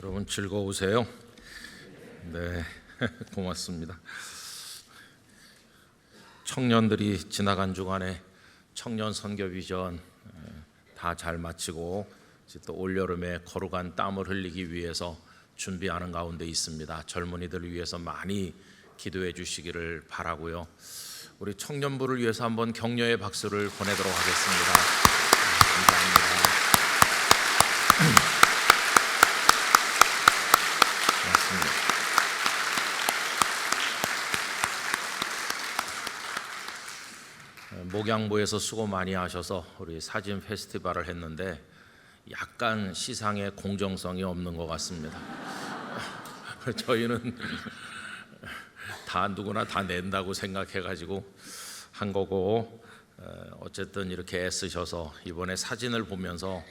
여러분 즐거우세요? 네, 고맙습니다. 청년들이 지나간 주간에 청년 선교 비전 다 잘 마치고 이제 또 올여름에 거룩한 땀을 흘리기 위해서 준비하는 가운데 있습니다. 젊은이들을 위해서 많이 기도해 주시기를 바라고요. 우리 청년부를 위해서 한번 격려의 박수를 보내도록 하겠습니다. 감사합니다. 목양부에서 수고 많이 하셔서 우리 사진 페스티벌을 했는데 약간 시상에 공정성이 없는 것 같습니다. 저희는 다 누구나 다 낸다고 생각해가지고 한 거고, 어쨌든 이렇게 애쓰셔서 이번에 사진을 보면서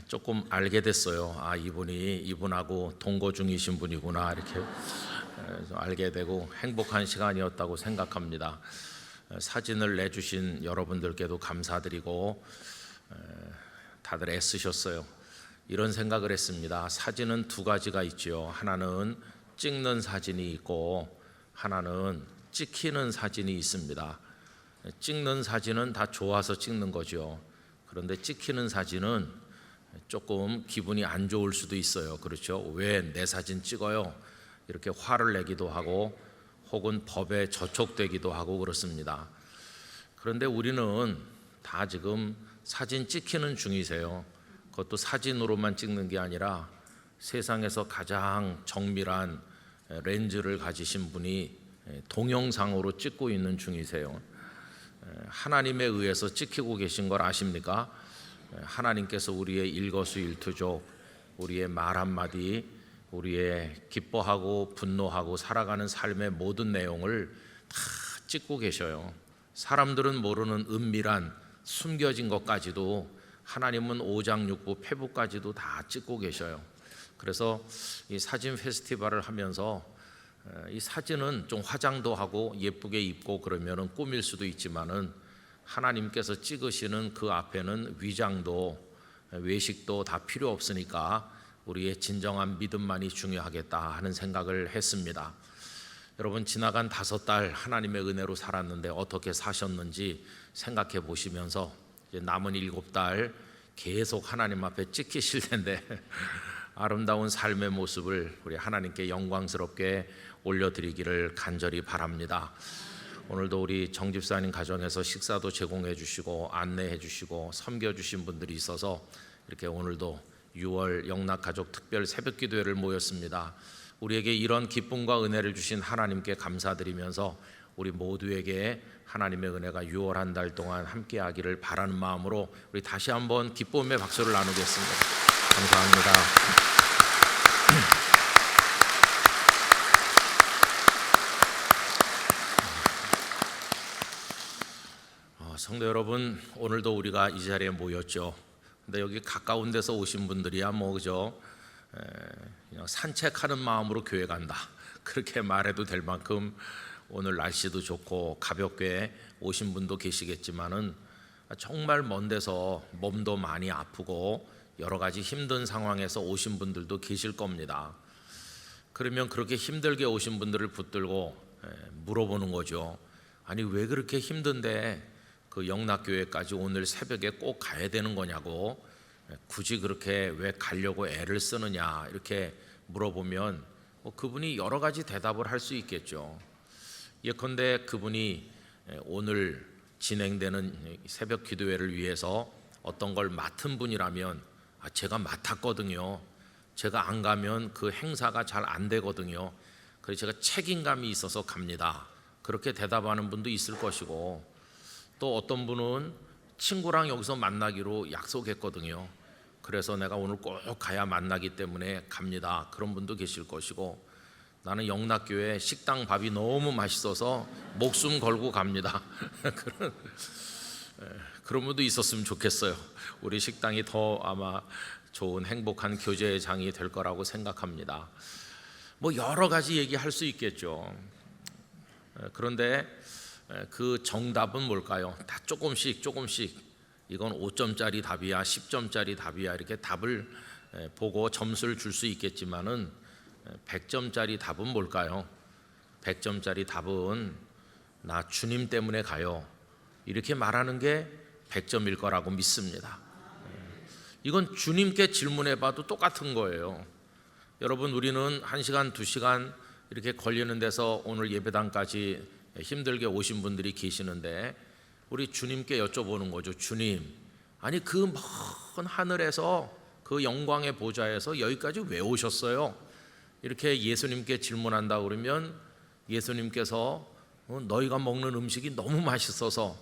조금 알게 됐어요. 아, 이분하고 동거 중이신 분이구나, 이렇게 알게 되고 행복한 시간이었다고 생각합니다. 사진을 내주신 여러분들께도 감사드리고 다들 애쓰셨어요. 이런 생각을 했습니다. 사진은 두 가지가 있죠. 하나는 찍는 사진이 있고 하나는 찍히는 사진이 있습니다. 찍는 사진은 다 좋아서 찍는 거죠. 그런데 찍히는 사진은 조금 기분이 안 좋을 수도 있어요. 그렇죠? 왜 내 사진 찍어요? 이렇게 화를 내기도 하고 혹은 법에 저촉되기도 하고 그렇습니다. 그런데 우리는 다 지금 사진 찍히는 중이세요. 그것도 사진으로만 찍는 게 아니라 세상에서 가장 정밀한 렌즈를 가지신 분이 동영상으로 찍고 있는 중이세요. 하나님에 의해서 찍히고 계신 걸 아십니까? 하나님께서 우리의 일거수일투족, 우리의 말 한마디, 우리의 기뻐하고 분노하고 살아가는 삶의 모든 내용을 다 찍고 계셔요. 사람들은 모르는 은밀한 숨겨진 것까지도 하나님은 오장육부 폐부까지도 다 찍고 계셔요. 그래서 이 사진 페스티벌을 하면서 이 사진은 좀 화장도 하고 예쁘게 입고 그러면은 꾸밀 수도 있지만은 하나님께서 찍으시는 그 앞에는 위장도 외식도 다 필요 없으니까 우리의 진정한 믿음만이 중요하겠다 하는 생각을 했습니다. 여러분, 지나간 5달 하나님의 은혜로 살았는데 어떻게 사셨는지 생각해 보시면서 이제 남은 7달 계속 하나님 앞에 찍히실 텐데 아름다운 삶의 모습을 우리 하나님께 영광스럽게 올려드리기를 간절히 바랍니다. 오늘도 우리 정 집사님 가정에서 식사도 제공해 주시고 안내해 주시고 섬겨 주신 분들이 있어서 이렇게 오늘도 6월 영락가족 특별 새벽기도회를 모였습니다. 우리에게 이런 기쁨과 은혜를 주신 하나님께 감사드리면서 우리 모두에게 하나님의 은혜가 6월 한 달 동안 함께하기를 바라는 마음으로 우리 다시 한번 기쁨의 박수를 나누겠습니다. 감사합니다. 성도 여러분, 오늘도 우리가 이 자리에 모였죠. 근데 여기 가까운 데서 오신 분들이야 그죠? 그냥 산책하는 마음으로 교회 간다, 그렇게 말해도 될 만큼 오늘 날씨도 좋고 가볍게 오신 분도 계시겠지만은 정말 먼 데서 몸도 많이 아프고 여러 가지 힘든 상황에서 오신 분들도 계실 겁니다. 그러면 그렇게 힘들게 오신 분들을 붙들고 물어보는 거죠. 아니, 왜 그렇게 힘든데 그 영락교회까지 오늘 새벽에 꼭 가야 되는 거냐고, 굳이 그렇게 왜 가려고 애를 쓰느냐, 이렇게 물어보면 그분이 여러 가지 대답을 할 수 있겠죠. 예컨대 그분이 오늘 진행되는 새벽 기도회를 위해서 어떤 걸 맡은 분이라면 제가 맡았거든요. 제가 안 가면 그 행사가 잘 안 되거든요. 그래서 제가 책임감이 있어서 갑니다, 그렇게 대답하는 분도 있을 것이고, 또 어떤 분은 친구랑 여기서 만나기로 약속했거든요. 그래서 내가 오늘 꼭 가야 만나기 때문에 갑니다, 그런 분도 계실 것이고, 나는 영락교회 식당 밥이 너무 맛있어서 목숨 걸고 갑니다. 그런 분도 있었으면 좋겠어요. 우리 식당이 더 아마 좋은 행복한 교제의 장이 될 거라고 생각합니다. 뭐 여러 가지 얘기할 수 있겠죠. 그런데 그 정답은 뭘까요? 다 조금씩 이건 5점짜리 답이야, 10점짜리 답이야, 이렇게 답을 보고 점수를 줄 수 있겠지만은 100점짜리 답은 뭘까요? 100점짜리 답은 나 주님 때문에 가요. 이렇게 말하는 게 100점일 거라고 믿습니다. 이건 주님께 질문해 봐도 똑같은 거예요. 여러분, 우리는 1시간, 2시간 이렇게 걸리는 데서 오늘 예배당까지 힘들게 오신 분들이 계시는데 우리 주님께 여쭤보는 거죠. 주님, 아니 그 먼 하늘에서 그 영광의 보좌에서 여기까지 왜 오셨어요? 이렇게 예수님께 질문한다 그러면 예수님께서 너희가 먹는 음식이 너무 맛있어서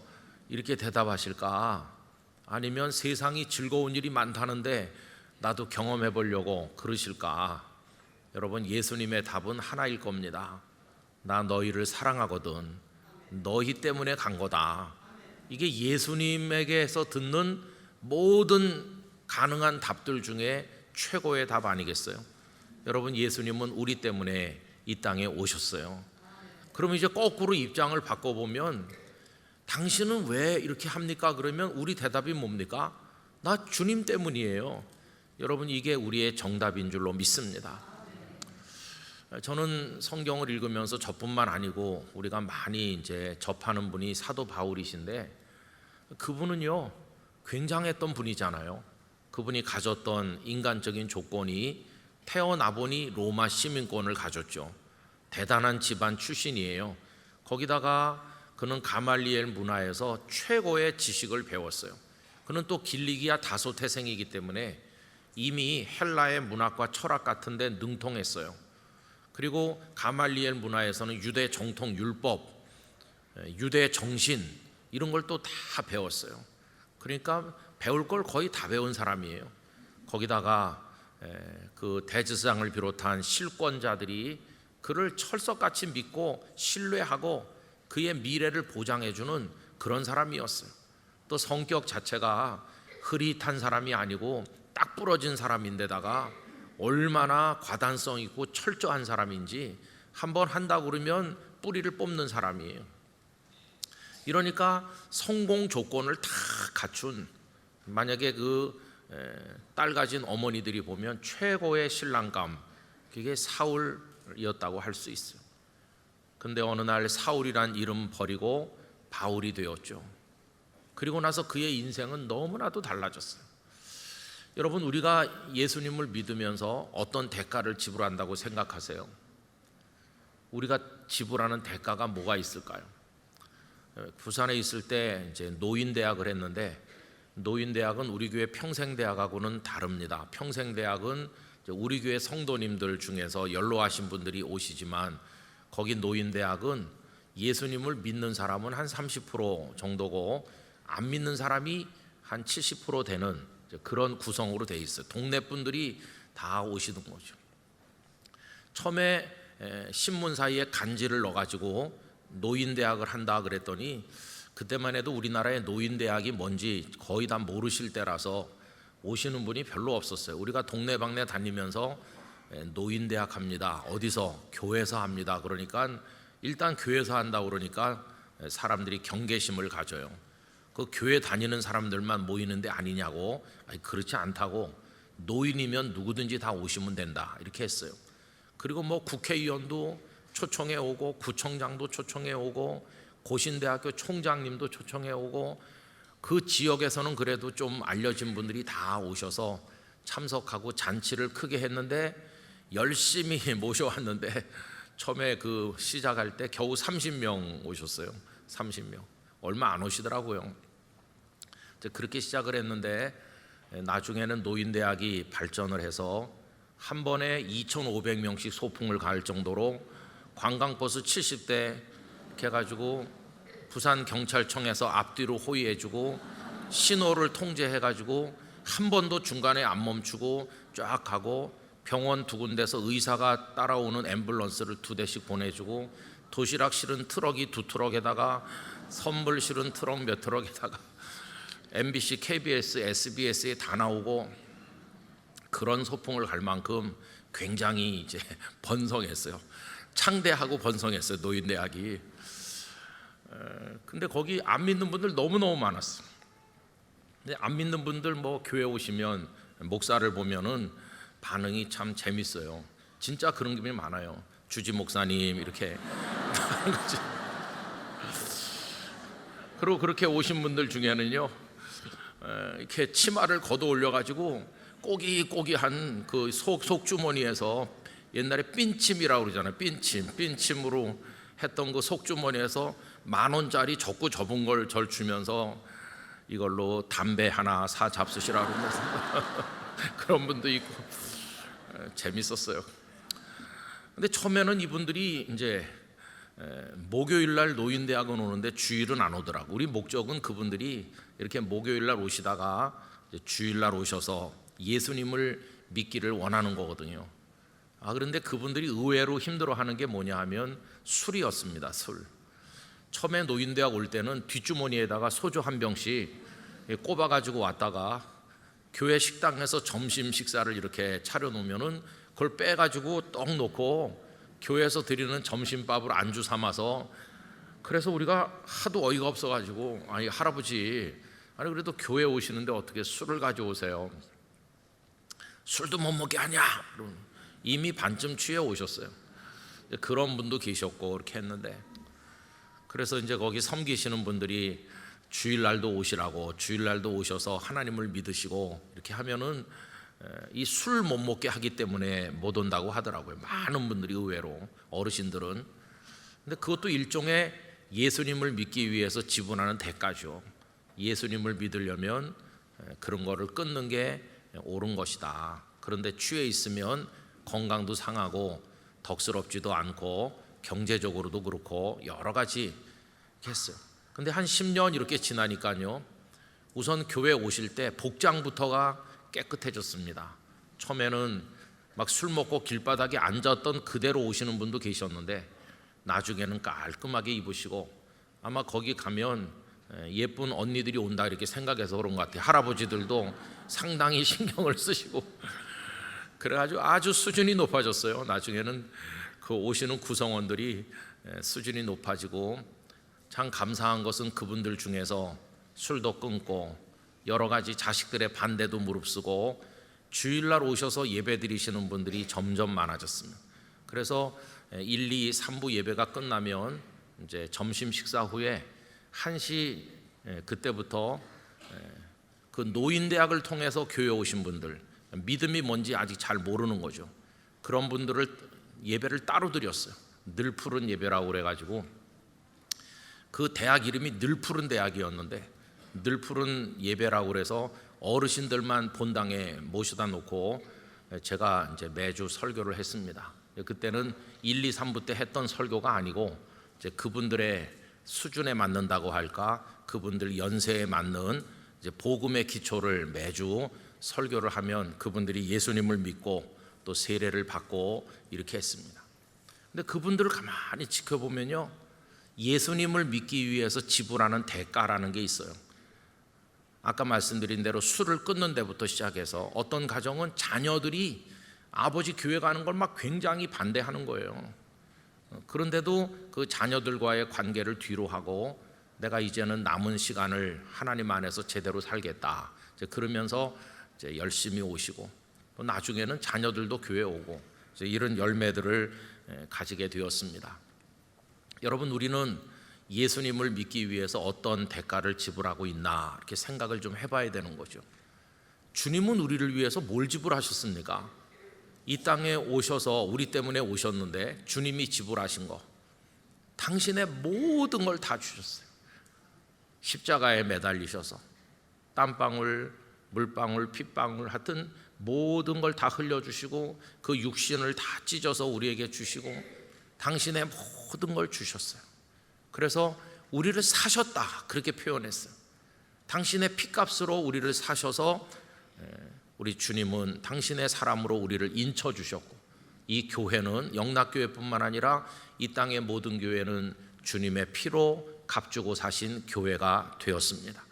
이렇게 대답하실까? 아니면 세상이 즐거운 일이 많다는데 나도 경험해 보려고 그러실까? 여러분, 예수님의 답은 하나일 겁니다. 나 너희를 사랑하거든. 너희 때문에 간 거다. 이게 예수님에게서 듣는 모든 가능한 답들 중에 최고의 답 아니겠어요? 여러분, 예수님은 우리 때문에 이 땅에 오셨어요. 그러면 이제 거꾸로 입장을 바꿔보면 당신은 왜 이렇게 합니까? 그러면 우리 대답이 뭡니까? 나 주님 때문이에요. 여러분, 이게 우리의 정답인 줄로 믿습니다. 저는 성경을 읽으면서 저뿐만 아니고 우리가 많이 이제 접하는 분이 사도 바울이신데 그분은요 굉장했던 분이잖아요. 그분이 가졌던 인간적인 조건이 태어나보니 로마 시민권을 가졌죠. 대단한 집안 출신이에요. 거기다가 그는 가말리엘 문화에서 최고의 지식을 배웠어요. 그는 또 길리기아 다소 태생이기 때문에 이미 헬라의 문학과 철학 같은 데 능통했어요. 그리고 가말리엘 문화에서는 유대 정통 율법, 유대 정신 이런 걸 또 다 배웠어요. 그러니까 배울 걸 거의 다 배운 사람이에요. 거기다가 그 대제사장을 비롯한 실권자들이 그를 철석같이 믿고 신뢰하고 그의 미래를 보장해주는 그런 사람이었어요. 또 성격 자체가 흐릿한 사람이 아니고 딱 부러진 사람인데다가 얼마나 과단성 있고 철저한 사람인지 한번 한다고 그러면 뿌리를 뽑는 사람이에요. 이러니까 성공 조건을 다 갖춘, 만약에 그 딸 가진 어머니들이 보면 최고의 신랑감, 그게 사울이었다고 할 수 있어요. 근데 어느 날 사울이란 이름 버리고 바울이 되었죠. 그리고 나서 그의 인생은 너무나도 달라졌어요. 여러분, 우리가 예수님을 믿으면서 어떤 대가를 지불한다고 생각하세요? 우리가 지불하는 대가가 뭐가 있을까요? 부산에 있을 때 이제 노인대학을 했는데 노인대학은 우리 교회 평생대학하고는 다릅니다. 평생대학은 우리 교회 성도님들 중에서 연로하신 분들이 오시지만 거기 노인대학은 예수님을 믿는 사람은 한 30% 정도고 안 믿는 사람이 한 70% 되는 그런 구성으로 돼 있어요. 동네 분들이 다 오시는 거죠. 처음에 신문사에 간지를 넣어가지고 노인대학을 한다 그랬더니 그때만 해도 우리나라의 노인대학이 뭔지 거의 다 모르실 때라서 오시는 분이 별로 없었어요. 우리가 동네방네 다니면서 노인대학 합니다. 어디서? 교회에서 합니다. 그러니까 일단 교회에서 한다고 그러니까 사람들이 경계심을 가져요. 그 교회 다니는 사람들만 모이는데 아니냐고. 아니, 그렇지 않다고. 노인이면 누구든지 다 오시면 된다. 이렇게 했어요. 그리고 뭐 국회의원도 초청해 오고 구청장도 초청해 오고 고신대학교 총장님도 초청해 오고 그 지역에서는 그래도 좀 알려진 분들이 다 오셔서 참석하고 잔치를 크게 했는데 열심히 모셔왔는데 처음에 그 시작할 때 겨우 30명 오셨어요. 30명. 얼마 안 오시더라고요. 그렇게 시작을 했는데 나중에는 노인대학이 발전을 해서 한 번에 2,500명씩 소풍을 갈 정도로 관광버스 70대 이렇게 해가지고 부산경찰청에서 앞뒤로 호위해주고 신호를 통제해가지고 한 번도 중간에 안 멈추고 쫙 가고 병원 두 군데서 의사가 따라오는 앰뷸런스를 2대씩 보내주고 도시락 실은 트럭이 2트럭에다가 선물 실은 트럭 몇 트럭에다가 MBC, KBS, SBS에 다 나오고 그런 소풍을 갈 만큼 굉장히 이제 번성했어요. 창대하고 번성했어요, 노인대학이. 근데 거기 안 믿는 분들 너무너무 많았어요. 근데 안 믿는 분들 뭐 교회 오시면 목사를 보면은 반응이 참 재밌어요. 진짜 그런 게 많아요. 주지 목사님 이렇게 하는 거지. 그리고 그렇게 오신 분들 중에는요, 이렇게 치마를 걷어 올려가지고 꼬기꼬기한 그 속주머니에서 옛날에 삔침이라고 그러잖아요. 삔침으로 했던 그 속주머니에서 10,000원짜리 적고 접은 걸 절 주면서 이걸로 담배 하나 사 잡수시라고 그러면서 그런 분도 있고 재밌었어요. 근데 처음에는 이분들이 이제 목요일 날 노인대학원 오는데 주일은 안 오더라고. 우리 목적은 그분들이 이렇게 목요일 날 오시다가 주일 날 오셔서 예수님을 믿기를 원하는 거거든요. 그런데 그분들이 의외로 힘들어하는 게 뭐냐 하면 술이었습니다. 술. 처음에 노인대학 올 때는 뒷주머니에다가 소주 한 병씩 꼽아가지고 왔다가 교회 식당에서 점심 식사를 이렇게 차려놓으면은 그걸 빼가지고 떡 놓고 교회에서 드리는 점심밥을 안주 삼아서, 그래서 우리가 하도 어이가 없어가지고 아니 할아버지, 아니 그래도 교회 오시는데 어떻게 술을 가져오세요? 술도 못 먹게 하냐? 이미 반쯤 취해 오셨어요. 그런 분도 계셨고 그렇게 했는데, 그래서 이제 거기 섬기시는 분들이 주일날도 오시라고, 주일날도 오셔서 하나님을 믿으시고 이렇게 하면은 이 술 못 먹게 하기 때문에 못 온다고 하더라고요. 많은 분들이 의외로, 어르신들은. 근데 그것도 일종의 예수님을 믿기 위해서 지불하는 대가죠. 예수님을 믿으려면 그런 거를 끊는 게 옳은 것이다. 그런데 취해 있으면 건강도 상하고 덕스럽지도 않고 경제적으로도 그렇고 여러 가지 했어요. 근데 한 10년 이렇게 지나니까요, 우선 교회 오실 때 복장부터가 깨끗해졌습니다. 처음에는 막 술 먹고 길바닥에 앉았던 그대로 오시는 분도 계셨는데 나중에는 깔끔하게 입으시고, 아마 거기 가면 예쁜 언니들이 온다 이렇게 생각해서 그런 것 같아요. 할아버지들도 상당히 신경을 쓰시고 그래가지고 아주 수준이 높아졌어요. 나중에는 그 오시는 구성원들이 수준이 높아지고, 참 감사한 것은 그분들 중에서 술도 끊고 여러 가지 자식들의 반대도 무릅쓰고 주일날 오셔서 예배 드리시는 분들이 점점 많아졌습니다. 그래서 1, 2, 3부 예배가 끝나면 이제 점심 식사 후에 1시, 그때부터 그 노인대학을 통해서 교회 오신 분들, 믿음이 뭔지 아직 잘 모르는 거죠. 그런 분들을 예배를 따로 드렸어요. 늘 푸른 예배라고 그래가지고, 그 대학 이름이 늘 푸른 대학이었는데 늘 푸른 예배라고 그래서 어르신들만 본당에 모셔다 놓고 제가 이제 매주 설교를 했습니다. 그때는 1, 2, 3부 때 했던 설교가 아니고 이제 그분들의 수준에 맞는다고 할까, 그분들 연세에 맞는 이제 복음의 기초를 매주 설교를 하면 그분들이 예수님을 믿고 또 세례를 받고 이렇게 했습니다. 근데 그분들을 가만히 지켜보면요, 예수님을 믿기 위해서 지불하는 대가라는 게 있어요. 아까 말씀드린 대로 술을 끊는 데부터 시작해서 어떤 가정은 자녀들이 아버지 교회 가는 걸 막 굉장히 반대하는 거예요. 그런데도 그 자녀들과의 관계를 뒤로 하고 내가 이제는 남은 시간을 하나님 안에서 제대로 살겠다, 이제 그러면서 이제 열심히 오시고, 또 나중에는 자녀들도 교회 오고 이제 이런 열매들을 가지게 되었습니다. 여러분, 우리는 예수님을 믿기 위해서 어떤 대가를 지불하고 있나 이렇게 생각을 좀 해봐야 되는 거죠. 주님은 우리를 위해서 뭘 지불하셨습니까? 이 땅에 오셔서 우리 때문에 오셨는데 주님이 지불하신 거, 당신의 모든 걸 다 주셨어요. 십자가에 매달리셔서 땀방울, 물방울, 핏방울 하여튼 모든 걸 다 흘려주시고 그 육신을 다 찢어서 우리에게 주시고 당신의 모든 걸 주셨어요. 그래서 우리를 사셨다 그렇게 표현했어요. 당신의 피값으로 우리를 사셔서 우리 주님은 당신의 사람으로 우리를 인쳐주셨고, 이 교회는 영락교회뿐만 아니라 이 땅의 모든 교회는 주님의 피로 값주고 사신 교회가 되었습니다.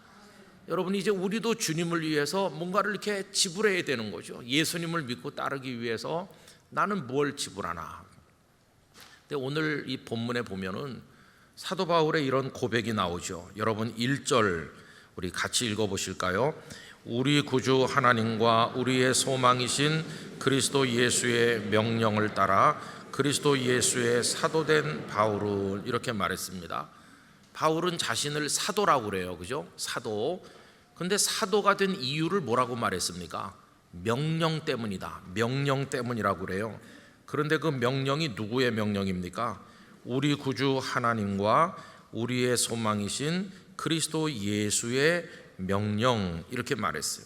여러분, 이제 우리도 주님을 위해서 뭔가를 이렇게 지불해야 되는 거죠. 예수님을 믿고 따르기 위해서 나는 뭘 지불하나. 근데 오늘 이 본문에 보면은 사도 바울의 이런 고백이 나오죠. 여러분 1절 우리 같이 읽어보실까요? 우리 구주 하나님과 우리의 소망이신 그리스도 예수의 명령을 따라 그리스도 예수의 사도된 바울은 이렇게 말했습니다. 바울은 자신을 사도라고 그래요. 그죠? 사도. 근데 사도가 된 이유를 뭐라고 말했습니까? 명령 때문이다. 명령 때문이라고 그래요. 그런데 그 명령이 누구의 명령입니까? 우리 구주 하나님과 우리의 소망이신 그리스도 예수의 명령, 이렇게 말했어요.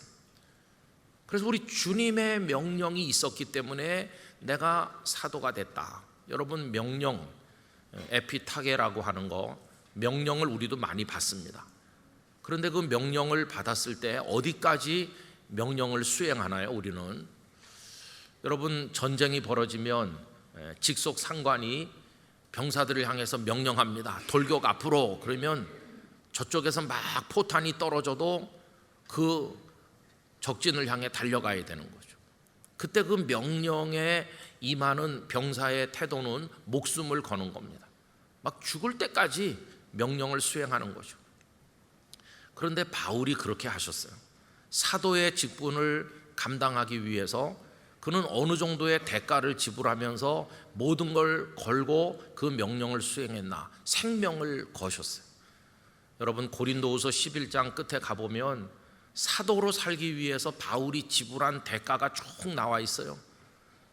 그래서 우리 주님의 명령이 있었기 때문에 내가 사도가 됐다. 여러분, 명령, 에피타게라고 하는 거, 명령을 우리도 많이 받습니다. 그런데 그 명령을 받았을 때 어디까지 명령을 수행하나요? 우리는 여러분, 전쟁이 벌어지면 직속 상관이 병사들을 향해서 명령합니다. 돌격 앞으로. 그러면 저쪽에서 막 포탄이 떨어져도 그 적진을 향해 달려가야 되는 거죠. 그때 그 명령에 임하는 병사의 태도는 목숨을 거는 겁니다. 막 죽을 때까지 명령을 수행하는 거죠. 그런데 바울이 그렇게 하셨어요. 사도의 직분을 감당하기 위해서 그는 어느 정도의 대가를 지불하면서 모든 걸 걸고 그 명령을 수행했나? 생명을 거셨어요. 여러분, 고린도후서 11장 끝에 가보면 사도로 살기 위해서 바울이 지불한 대가가 쭉 나와 있어요.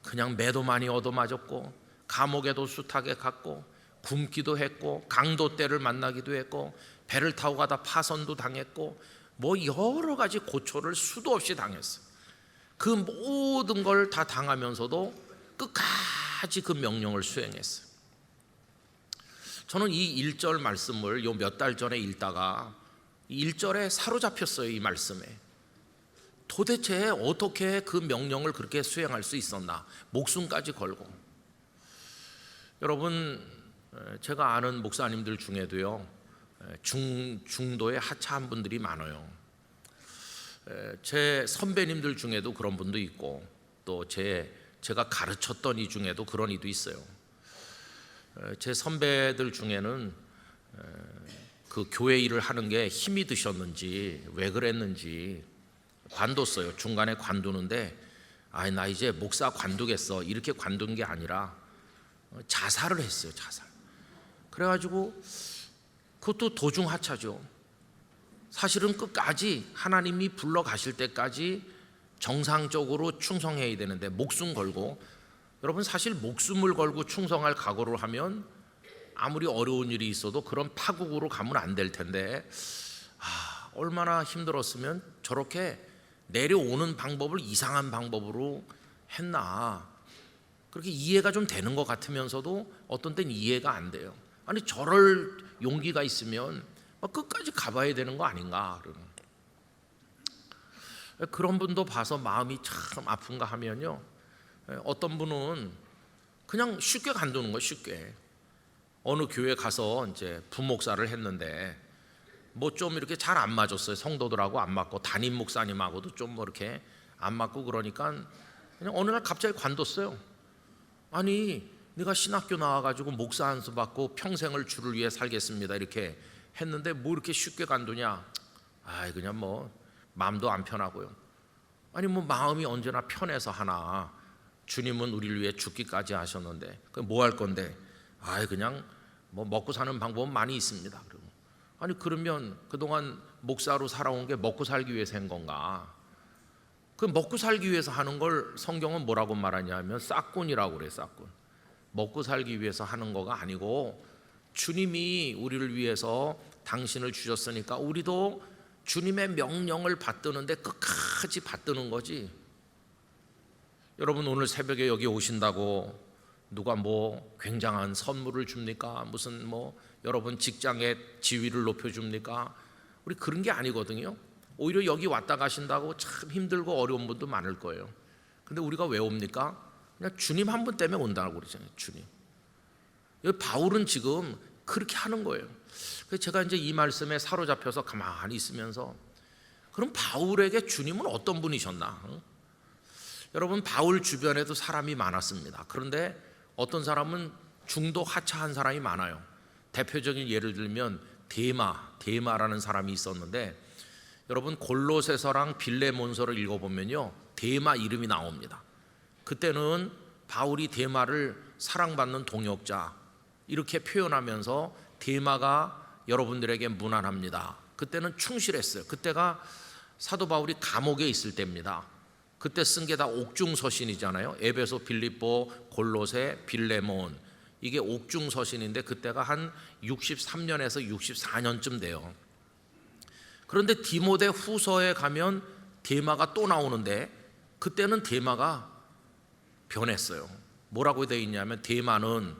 그냥 매도 많이 얻어맞았고, 감옥에도 숱하게 갔고, 굶기도 했고, 강도 때를 만나기도 했고, 배를 타고 가다 파선도 당했고, 뭐 여러 가지 고초를 수도 없이 당했어요. 그 모든 걸 다 당하면서도 끝까지 그 명령을 수행했어요. 저는 이 1절 말씀을 요 몇 달 전에 읽다가 1절에 사로잡혔어요. 이 말씀에 도대체 어떻게 그 명령을 그렇게 수행할 수 있었나? 목숨까지 걸고. 여러분, 제가 아는 목사님들 중에도요 중도에 하차한 분들이 많아요. 제 선배님들 중에도 그런 분도 있고, 또 제가 가르쳤던 이 중에도 그런 이도 있어요. 제 선배들 중에는 그 교회 일을 하는 게 힘이 드셨는지 왜 그랬는지 관뒀어요. 중간에 관두는데 나 이제 목사 관두겠어 이렇게 관둔 게 아니라 자살을 했어요. 자살. 그래가지고 그것도 도중하차죠. 사실은 끝까지 하나님이 불러가실 때까지 정상적으로 충성해야 되는데 목숨 걸고, 여러분 사실 목숨을 걸고 충성할 각오를 하면 아무리 어려운 일이 있어도 그런 파국으로 가면 안 될 텐데, 얼마나 힘들었으면 저렇게 내려오는 방법을 이상한 방법으로 했나. 그렇게 이해가 좀 되는 것 같으면서도 어떤 때는 이해가 안 돼요. 아니 저럴 용기가 있으면 끝까지 가봐야 되는 거 아닌가. 그런 분도 봐서 마음이 참 아픈가 하면요, 어떤 분은 그냥 쉽게 관두는 거예요. 쉽게 어느 교회 가서 이제 부목사를 했는데 뭐 좀 이렇게 잘 안 맞았어요. 성도들하고 안 맞고 담임 목사님하고도 좀 뭐 이렇게 안 맞고, 그러니까 그냥 어느 날 갑자기 관뒀어요. 아니 네가 신학교 나와가지고 목사 안수 받고 평생을 주를 위해 살겠습니다 이렇게 했는데 뭐 이렇게 쉽게 관두냐? 그냥 뭐 마음도 안 편하고요. 아니 뭐 마음이 언제나 편해서 하나. 주님은 우리를 위해 죽기까지 하셨는데 뭐 할 건데? 그냥 뭐 먹고 사는 방법은 많이 있습니다. 아니 그러면 그동안 목사로 살아온 게 먹고 살기 위해서 한 건가? 그 먹고 살기 위해서 하는 걸 성경은 뭐라고 말하냐면 싹군이라고 그래요. 싹군. 먹고 살기 위해서 하는 거가 아니고 주님이 우리를 위해서 당신을 주셨으니까 우리도 주님의 명령을 받드는데 끝까지 받드는 거지. 여러분, 오늘 새벽에 여기 오신다고 누가 뭐 굉장한 선물을 줍니까? 무슨 뭐 여러분 직장의 지위를 높여줍니까? 우리 그런 게 아니거든요. 오히려 여기 왔다 가신다고 참 힘들고 어려운 분도 많을 거예요. 근데 우리가 왜 옵니까? 그냥 주님 한 분 때문에 온다고 그러잖아요. 주님. 여기 바울은 지금 그렇게 하는 거예요. 그래서 제가 이제 이 말씀에 사로잡혀서 가만히 있으면서, 그럼 바울에게 주님은 어떤 분이셨나? 여러분, 바울 주변에도 사람이 많았습니다. 그런데 어떤 중도 하차한 사람이 많아요. 대표적인 예를 들면 데마라는 사람이 있었는데, 여러분 골로새서랑 빌레몬서를 읽어보면요, 데마 이름이 나옵니다. 그때는 바울이 데마를 사랑받는 동역자 이렇게 표현하면서 데마가 여러분들에게 문안합니다. 그때는 충실했어요. 그때가 사도 바울이 감옥에 있을 때입니다. 그때 쓴 게 다 옥중서신이잖아요. 에베소, 빌립보, 골로새, 빌레몬, 이게 옥중서신인데 그때가 한 63년에서 64년쯤 돼요. 그런데 디모데 후서에 가면 데마가 또 나오는데 그때는 데마가 변했어요. 뭐라고 되어 있냐면 데마는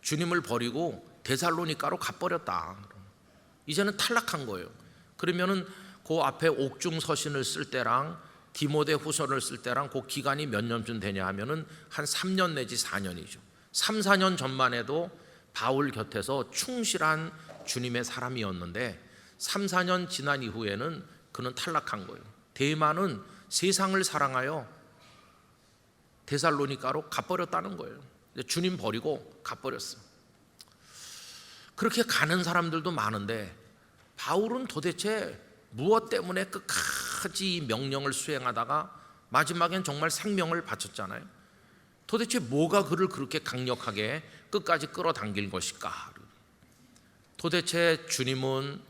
주님을 버리고 데살로니가로 가버렸다. 이제는 탈락한 거예요. 그러면은 그 앞에 옥중서신을 쓸 때랑 디모데 후서를 쓸 때랑 그 기간이 몇 년쯤 되냐 하면은 한 3년 내지 4년이죠. 3, 4년 전만 해도 바울 곁에서 충실한 주님의 사람이었는데 3, 4년 지난 이후에는 그는 탈락한 거예요. 데마는 세상을 사랑하여 데살로니가로 가버렸다는 거예요. 주님 버리고 가버렸어요. 그렇게 가는 사람들도 많은데 바울은 도대체 무엇 때문에 끝까지 이 명령을 수행하다가 마지막엔 정말 생명을 바쳤잖아요. 도대체 뭐가 그를 그렇게 강력하게 끝까지 끌어당길 것일까? 도대체 주님은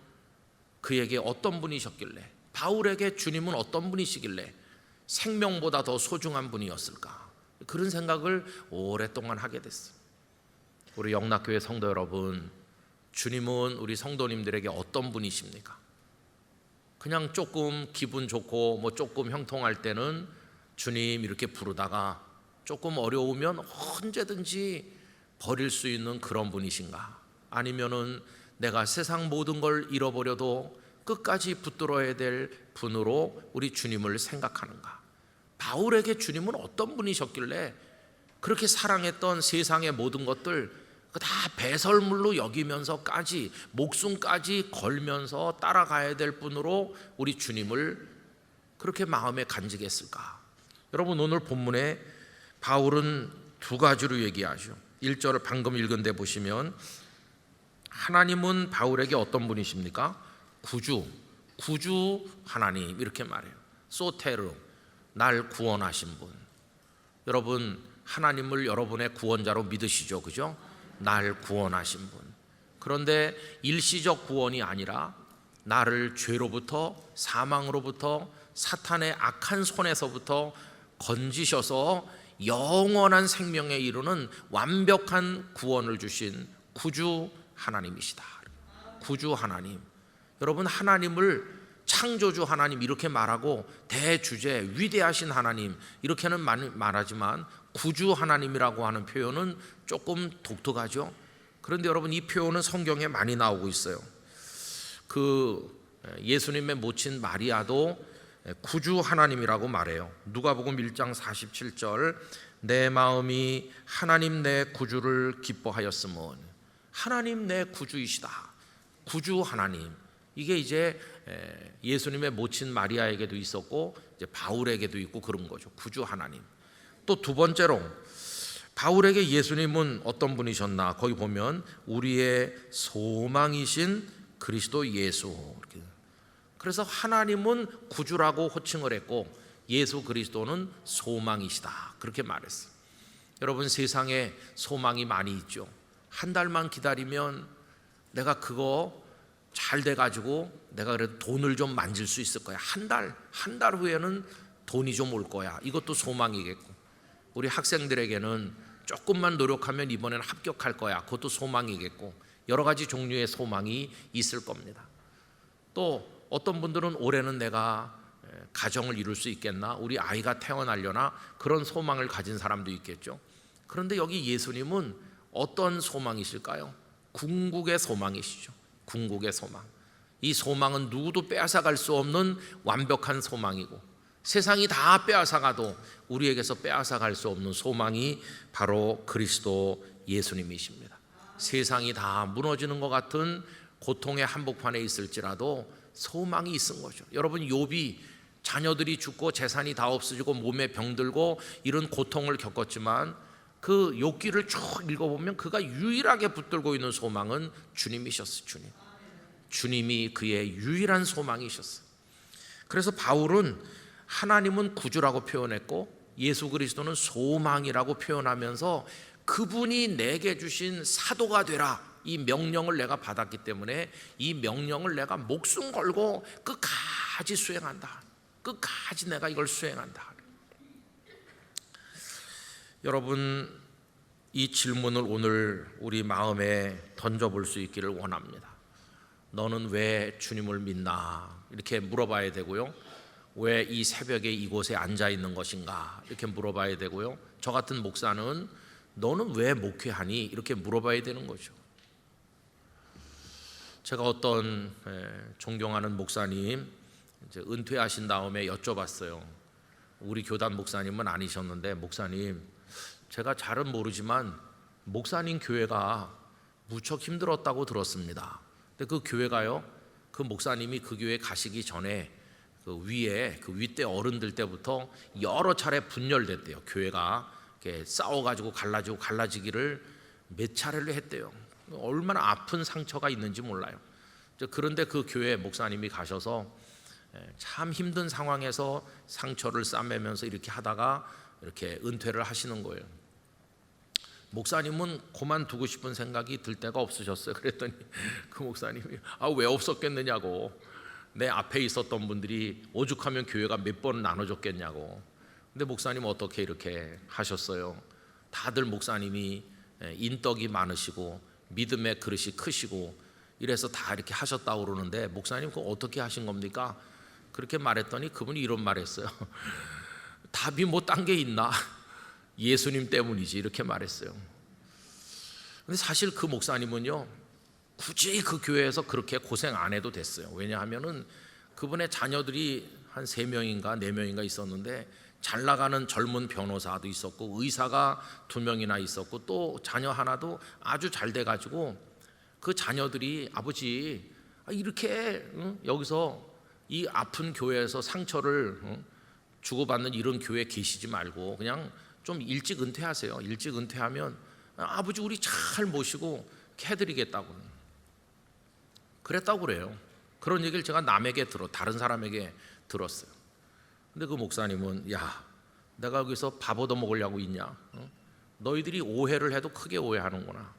그에게 어떤 분이셨길래, 바울에게 주님은 어떤 분이시길래 생명보다 더 소중한 분이었을까? 그런 생각을 오랫동안 하게 됐어요. 우리 영락교회 성도 여러분, 주님은 우리 성도님들에게 어떤 분이십니까? 그냥 조금 기분 좋고 뭐 조금 형통할 때는 주님 이렇게 부르다가 조금 어려우면 언제든지 버릴 수 있는 그런 분이신가? 아니면은 내가 세상 모든 걸 잃어버려도 끝까지 붙들어야 될 분으로 우리 주님을 생각하는가? 바울에게 주님은 어떤 분이셨길래 그렇게 사랑했던 세상의 모든 것들 다 배설물로 여기면서까지 목숨까지 걸면서 따라가야 될 분으로 우리 주님을 그렇게 마음에 간직했을까? 여러분 오늘 본문에 바울은 두 가지로 얘기하죠. 1절을 방금 읽은 데 보시면 하나님은 바울에게 어떤 분이십니까? 구주 하나님 이렇게 말해요. 소테르, 날 구원하신 분. 여러분 하나님을 여러분의 구원자로 믿으시죠, 그죠? 날 구원하신 분. 그런데 일시적 구원이 아니라 나를 죄로부터, 사망으로부터, 사탄의 악한 손에서부터 건지셔서 영원한 생명에 이르는 완벽한 구원을 주신 구주 하나님이시다. 구주 하나님. 여러분 하나님을 창조주 하나님 이렇게 말하고 대주제 위대하신 하나님 이렇게는 말하지만 구주 하나님이라고 하는 표현은 조금 독특하죠. 그런데 여러분 이 표현은 성경에 많이 나오고 있어요. 그 예수님의 모친 마리아도 구주 하나님이라고 말해요. 누가복음 1장 47절 내 마음이 하나님 내 구주를 기뻐하였으면, 하나님 내 구주이시다. 구주 하나님. 이게 이제 예수님의 모친 마리아에게도 있었고 이제 바울에게도 있고 그런 거죠. 구주 하나님. 또 두 번째로 바울에게 예수님은 어떤 분이셨나? 거기 보면 우리의 소망이신 그리스도 예수. 그래서 하나님은 구주라고 호칭을 했고 예수 그리스도는 소망이시다. 그렇게 말했어요. 여러분 세상에 소망이 많이 있죠. 한 달만 기다리면 내가 그거 잘 돼가지고 내가 그래도 돈을 좀 만질 수 있을 거야. 한 달 후에는 돈이 좀 올 거야. 이것도 소망이겠고, 우리 학생들에게는 조금만 노력하면 이번에는 합격할 거야. 그것도 소망이겠고, 여러 가지 종류의 소망이 있을 겁니다. 또 어떤 분들은 올해는 내가 가정을 이룰 수 있겠나, 우리 아이가 태어나려나, 그런 소망을 가진 사람도 있겠죠. 그런데 여기 예수님은 어떤 소망이실까요? 궁극의 소망이시죠. 궁극의 소망. 이 소망은 누구도 빼앗아갈 수 없는 완벽한 소망이고, 세상이 다 빼앗아가도 우리에게서 빼앗아갈 수 없는 소망이 바로 그리스도 예수님이십니다. 세상이 다 무너지는 것 같은 고통의 한복판에 있을지라도 소망이 있은 거죠. 여러분 욥이 자녀들이 죽고 재산이 다 없어지고 몸에 병들고 이런 고통을 겪었지만 그 욥기를 쭉 읽어보면 그가 유일하게 붙들고 있는 소망은 주님이셨어요. 주님. 주님이 그의 유일한 소망이셨어요. 그래서 바울은 하나님은 구주라고 표현했고 예수 그리스도는 소망이라고 표현하면서 그분이 내게 주신 사도가 되라, 이 명령을 내가 받았기 때문에 이 명령을 내가 목숨 걸고 끝까지 수행한다. 끝까지 내가 이걸 수행한다. 여러분, 이 질문을 오늘 우리 마음에 던져볼 수 있기를 원합니다. 너는 왜 주님을 믿나? 이렇게 물어봐야 되고요. 왜 이 새벽에 이곳에 앉아 있는 것인가? 이렇게 물어봐야 되고요. 저 같은 목사는 너는 왜 목회하니? 이렇게 물어봐야 되는 거죠. 제가 어떤 존경하는 목사님 이제 은퇴하신 다음에 여쭤봤어요. 우리 교단 목사님은 아니셨는데, 목사님, 제가 잘은 모르지만 목사님 교회가 무척 힘들었다고 들었습니다. 근데 그 교회가요, 그 목사님이 그 교회 가시기 전에 그 위에 그 윗대 어른들 때부터 여러 차례 분열됐대요. 교회가 이렇게 싸워가지고 갈라지기를 몇 차례를 했대요. 얼마나 아픈 상처가 있는지 몰라요. 그런데 그 교회 목사님이 가셔서 참 힘든 상황에서 상처를 싸매면서 이렇게 하다가 이렇게 은퇴를 하시는 거예요. 목사님은 그만두고 싶은 생각이 들 때가 없으셨어요. 그랬더니 그 목사님이 왜 없었겠느냐고, 내 앞에 있었던 분들이 오죽하면 교회가 몇 번 나눠줬겠냐고. 근데 목사님 어떻게 이렇게 하셨어요? 다들 목사님이 인덕이 많으시고 믿음의 그릇이 크시고 이래서 다 이렇게 하셨다고 그러는데, 목사님 그거 어떻게 하신 겁니까? 그렇게 말했더니 그분이 이런 말했어요. 답이 뭐 딴 게 있나? 예수님 때문이지, 이렇게 말했어요. 근데 사실 그 목사님은요, 굳이 그 교회에서 그렇게 고생 안 해도 됐어요. 왜냐하면은 그분의 자녀들이 한 3명인가 4명인가 있었는데, 잘 나가는 젊은 변호사도 있었고 의사가 2명이나 있었고 또 자녀 하나도 아주 잘 돼가지고 그 자녀들이 아버지 이렇게 여기서 이 아픈 교회에서 상처를 주고받는 이런 교회에 계시지 말고 그냥 좀 일찍 은퇴하세요. 일찍 은퇴하면 아버지 우리 잘 모시고 해드리겠다고 그랬다고 그래요. 그런 얘기를 제가 다른 사람에게 들었어요. 근데 그 목사님은 야, 내가 여기서 밥 얻어 먹으려고 있냐? 너희들이 오해를 해도 크게 오해하는구나.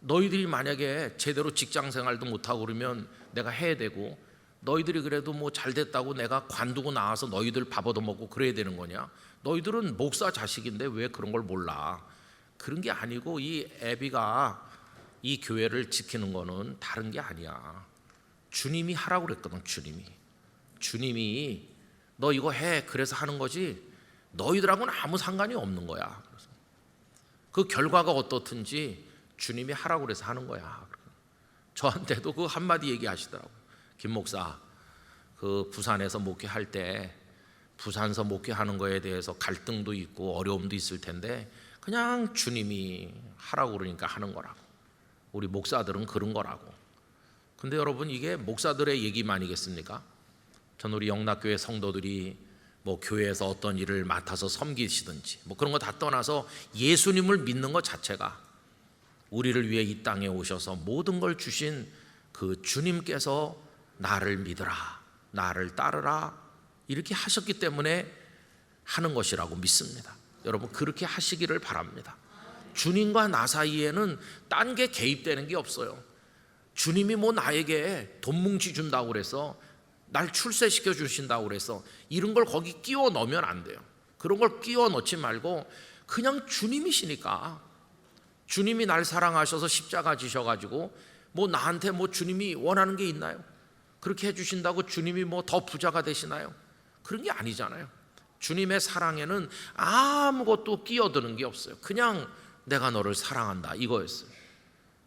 너희들이 만약에 제대로 직장 생활도 못하고 그러면 내가 해야 되고, 너희들이 그래도 뭐 잘 됐다고 내가 관두고 나와서 너희들 밥 얻어 먹고 그래야 되는 거냐? 너희들은 목사 자식인데 왜 그런 걸 몰라? 그런 게 아니고 이 애비가 이 교회를 지키는 거는 다른 게 아니야. 주님이 하라고 그랬거든. 주님이 너 이거 해, 그래서 하는 거지 너희들하고는 아무 상관이 없는 거야. 그 결과가 어떻든지 주님이 하라고 그래서 하는 거야. 저한테도 그 한마디 얘기하시더라고요. 김 목사, 그 부산에서 목회할 때 부산서 목회하는 거에 대해서 갈등도 있고 어려움도 있을 텐데 그냥 주님이 하라고 그러니까 하는 거라고. 우리 목사들은 그런 거라고. 근데 여러분, 이게 목사들의 얘기만이겠습니까? 전 우리 영락교회 성도들이 뭐 교회에서 어떤 일을 맡아서 섬기시든지 뭐 그런 거 다 떠나서 예수님을 믿는 것 자체가, 우리를 위해 이 땅에 오셔서 모든 걸 주신 그 주님께서 나를 믿으라, 나를 따르라 이렇게 하셨기 때문에 하는 것이라고 믿습니다. 여러분, 그렇게 하시기를 바랍니다. 주님과 나 사이에는 딴 게 개입되는 게 없어요. 주님이 뭐 나에게 돈 뭉치 준다고 그래서, 날 출세시켜 주신다고 그래서 이런 걸 거기 끼워 넣으면 안 돼요. 그런 걸 끼워 넣지 말고 그냥 주님이시니까, 주님이 날 사랑하셔서 십자가 지셔가지고 뭐 나한테 뭐 주님이 원하는 게 있나요? 그렇게 해주신다고 주님이 뭐 더 부자가 되시나요? 그런 게 아니잖아요. 주님의 사랑에는 아무것도 끼어드는 게 없어요. 그냥 내가 너를 사랑한다 이거였어요.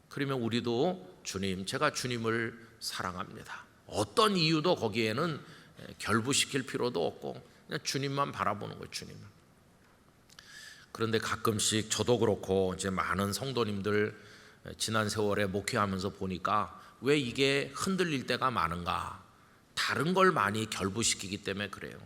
그러면 우리도 주님, 제가 주님을 사랑합니다. 어떤 이유도 거기에는 결부시킬 필요도 없고 그냥 주님만 바라보는 거예요. 주님. 그런데 가끔씩 저도 그렇고 이제 많은 성도님들 지난 세월에 목회하면서 보니까 왜 이게 흔들릴 때가 많은가? 다른 걸 많이 결부시키기 때문에 그래요.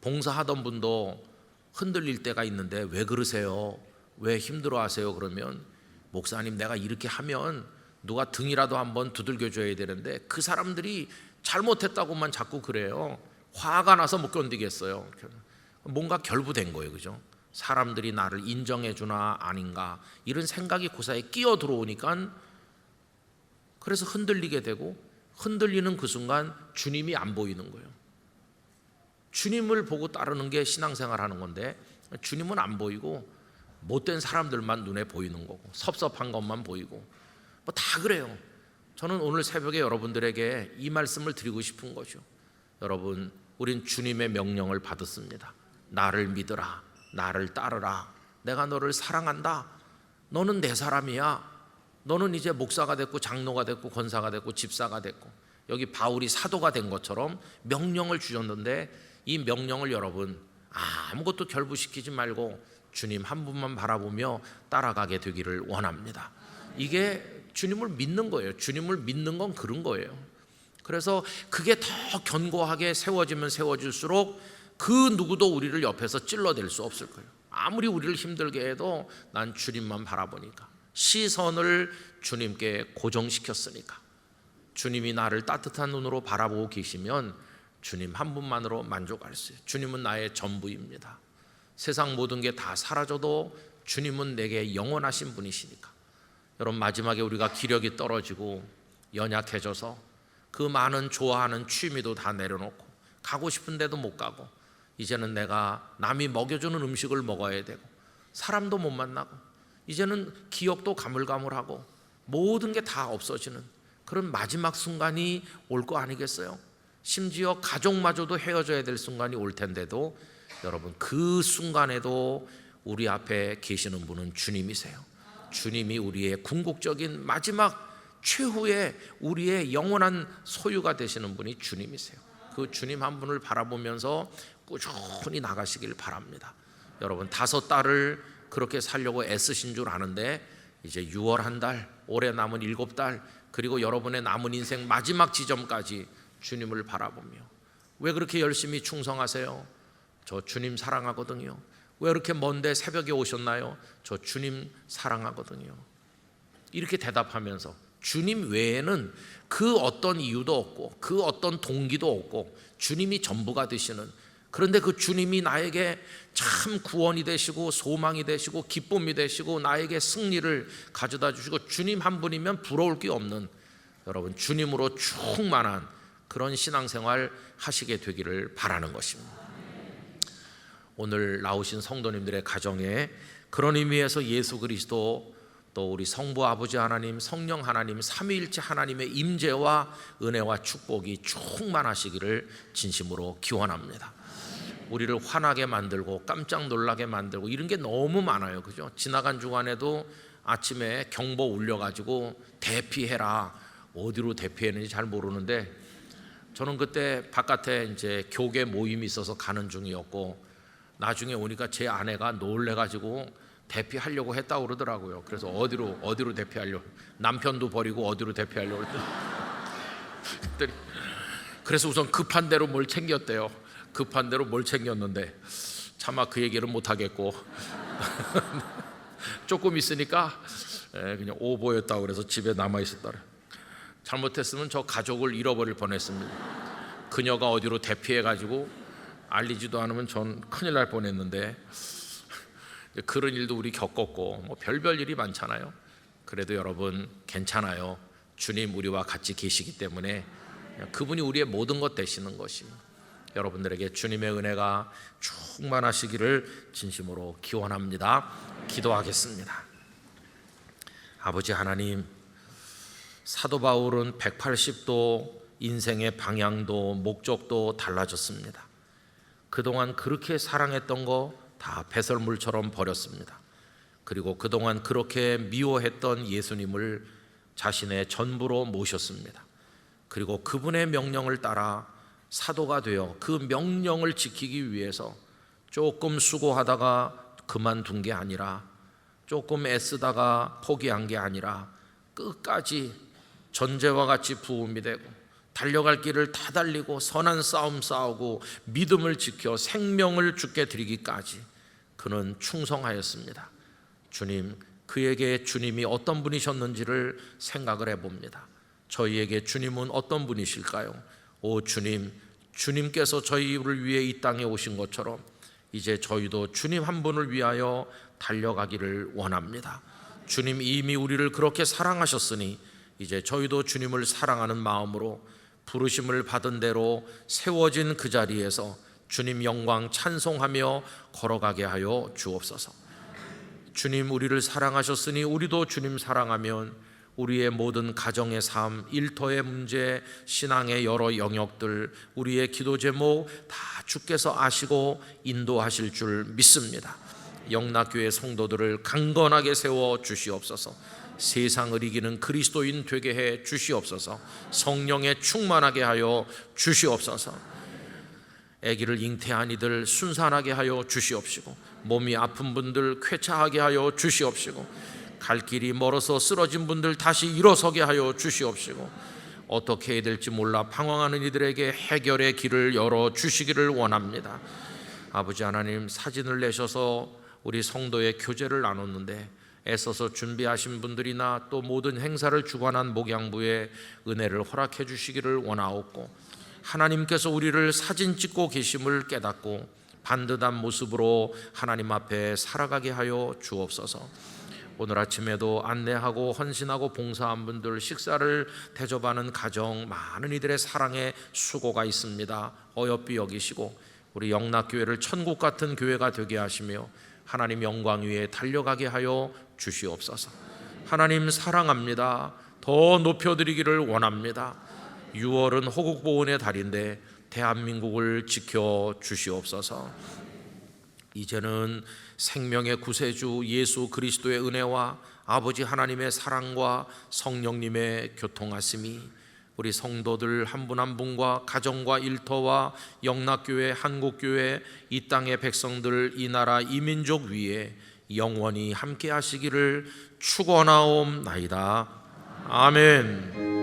봉사하던 분도 흔들릴 때가 있는데 왜 그러세요? 왜 힘들어하세요? 그러면 목사님, 내가 이렇게 하면 누가 등이라도 한번 두들겨 줘야 되는데 그 사람들이 잘못했다고만 자꾸 그래요. 화가 나서 못 견디겠어요. 뭔가 결부된 거예요, 그죠? 사람들이 나를 인정해 주나 아닌가 이런 생각이 그 사이에 끼어 들어오니까 그래서 흔들리게 되고, 흔들리는 그 순간 주님이 안 보이는 거예요. 주님을 보고 따르는 게 신앙생활 하는 건데 주님은 안 보이고 못된 사람들만 눈에 보이는 거고 섭섭한 것만 보이고 뭐 다 그래요. 저는 오늘 새벽에 여러분들에게 이 말씀을 드리고 싶은 거죠. 여러분, 우린 주님의 명령을 받았습니다. 나를 믿으라, 나를 따르라, 내가 너를 사랑한다, 너는 내 사람이야. 너는 이제 목사가 됐고 장로가 됐고 권사가 됐고 집사가 됐고 여기 바울이 사도가 된 것처럼 명령을 주셨는데 이 명령을 여러분 아무것도 결부시키지 말고 주님 한 분만 바라보며 따라가게 되기를 원합니다. 이게 주님을 믿는 거예요. 주님을 믿는 건 그런 거예요. 그래서 그게 더 견고하게 세워지면 세워질수록 그 누구도 우리를 옆에서 찔러댈 수 없을 거예요. 아무리 우리를 힘들게 해도 난 주님만 바라보니까, 시선을 주님께 고정시켰으니까, 주님이 나를 따뜻한 눈으로 바라보고 계시면 주님 한 분만으로 만족할 수 있어요. 주님은 나의 전부입니다. 세상 모든 게 다 사라져도 주님은 내게 영원하신 분이시니까. 여러분, 마지막에 우리가 기력이 떨어지고 연약해져서 그 많은 좋아하는 취미도 다 내려놓고 가고 싶은 데도 못 가고 이제는 내가 남이 먹여주는 음식을 먹어야 되고 사람도 못 만나고 이제는 기억도 가물가물하고 모든 게 다 없어지는 그런 마지막 순간이 올 거 아니겠어요? 심지어 가족마저도 헤어져야 될 순간이 올 텐데도 여러분, 그 순간에도 우리 앞에 계시는 분은 주님이세요. 주님이 우리의 궁극적인 마지막 최후의 우리의 영원한 소유가 되시는 분이 주님이세요. 그 주님 한 분을 바라보면서 꾸준히 나가시길 바랍니다. 여러분, 5달을 그렇게 살려고 애쓰신 줄 아는데 이제 6월 1달, 올해 남은 7달, 그리고 여러분의 남은 인생 마지막 지점까지 주님을 바라보며 왜 그렇게 열심히 충성하세요? 저 주님 사랑하거든요. 왜 이렇게 먼데 새벽에 오셨나요? 저 주님 사랑하거든요. 이렇게 대답하면서 주님 외에는 그 어떤 이유도 없고 그 어떤 동기도 없고 주님이 전부가 되시는, 그런데 그 주님이 나에게 참 구원이 되시고 소망이 되시고 기쁨이 되시고 나에게 승리를 가져다 주시고 주님 한 분이면 부러울 게 없는, 여러분, 주님으로 충만한 그런 신앙생활 하시게 되기를 바라는 것입니다. 오늘 나오신 성도님들의 가정에 그런 의미에서 예수 그리스도, 또 우리 성부 아버지 하나님, 성령 하나님, 삼위일체 하나님의 임재와 은혜와 축복이 충만하시기를 진심으로 기원합니다. 우리를 화나게 만들고 깜짝 놀라게 만들고 이런 게 너무 많아요, 그죠? 지나간 주간에도 아침에 경보 울려가지고 대피해라, 어디로 대피했는지 잘 모르는데 저는 그때 바깥에 이제 교계 모임이 있어서 가는 중이었고 나중에 오니까 제 아내가 놀래가지고 대피하려고 했다고 그러더라고요. 그래서 어디로 대피하려고, 남편도 버리고 어디로 대피하려고 그랬더니 그래서 우선 급한 대로 뭘 챙겼대요. 급한 대로 뭘 챙겼는데 차마 그 얘기를 못 하겠고 조금 있으니까 그냥 오보였다고 그래서 집에 남아 있었더래. 잘못했으면 저 가족을 잃어버릴 뻔했습니다. 그녀가 어디로 대피해가지고 알리지도 않으면 전 큰일 날 뻔했는데 그런 일도 우리 겪었고 뭐 별별 일이 많잖아요. 그래도 여러분 괜찮아요. 주님 우리와 같이 계시기 때문에 그분이 우리의 모든 것 되시는 것입니다. 여러분들에게 주님의 은혜가 충만하시기를 진심으로 기원합니다. 기도하겠습니다. 아버지 하나님, 사도 바울은 180도 인생의 방향도 목적도 달라졌습니다. 그동안 그렇게 사랑했던 거 다 배설물처럼 버렸습니다. 그리고 그동안 그렇게 미워했던 예수님을 자신의 전부로 모셨습니다. 그리고 그분의 명령을 따라 사도가 되어 그 명령을 지키기 위해서 조금 수고하다가 그만둔 게 아니라, 조금 애쓰다가 포기한 게 아니라 끝까지 전제와 같이 부음이 되고 달려갈 길을 다 달리고 선한 싸움 싸우고 믿음을 지켜 생명을 주께 드리기까지 그는 충성하였습니다. 주님, 그에게 주님이 어떤 분이셨는지를 생각을 해봅니다. 저희에게 주님은 어떤 분이실까요? 오 주님, 주님께서 저희를 위해 이 땅에 오신 것처럼 이제 저희도 주님 한 분을 위하여 달려가기를 원합니다. 주님 이미 우리를 그렇게 사랑하셨으니 이제 저희도 주님을 사랑하는 마음으로 부르심을 받은 대로 세워진 그 자리에서 주님 영광 찬송하며 걸어가게 하여 주옵소서. 주님 우리를 사랑하셨으니 우리도 주님 사랑하면 우리의 모든 가정의 삶, 일터의 문제, 신앙의 여러 영역들, 우리의 기도 제목 다 주께서 아시고 인도하실 줄 믿습니다. 영락교회 성도들을 강건하게 세워 주시옵소서. 세상을 이기는 그리스도인 되게 해 주시옵소서. 성령에 충만하게 하여 주시옵소서. 아기를 잉태한 이들 순산하게 하여 주시옵시고, 몸이 아픈 분들 쾌차하게 하여 주시옵시고, 갈 길이 멀어서 쓰러진 분들 다시 일어서게 하여 주시옵시고, 어떻게 해야 될지 몰라 방황하는 이들에게 해결의 길을 열어 주시기를 원합니다. 아버지 하나님, 사진을 내셔서 우리 성도의 교제를 나눴는데 애써서 준비하신 분들이나 또 모든 행사를 주관한 목양부에 은혜를 허락해 주시기를 원하옵고, 하나님께서 우리를 사진 찍고 계심을 깨닫고 반듯한 모습으로 하나님 앞에 살아가게 하여 주옵소서. 오늘 아침에도 안내하고 헌신하고 봉사한 분들, 식사를 대접하는 가정, 많은 이들의 사랑에 수고가 있습니다. 어여삐 여기시고 우리 영락교회를 천국 같은 교회가 되게 하시며 하나님 영광 위에 달려가게 하여 주시옵소서. 하나님 사랑합니다. 더 높여드리기를 원합니다. 6월은 호국보훈의 달인데 대한민국을 지켜 주시옵소서. 이제는 생명의 구세주 예수 그리스도의 은혜와 아버지 하나님의 사랑과 성령님의 교통하심이 우리 성도들 한 분 한 분과 가정과 일터와 영락교회, 한국교회, 이 땅의 백성들, 이 나라, 이 민족 위에 영원히 함께 하시기를 축원하옵나이다. 아멘.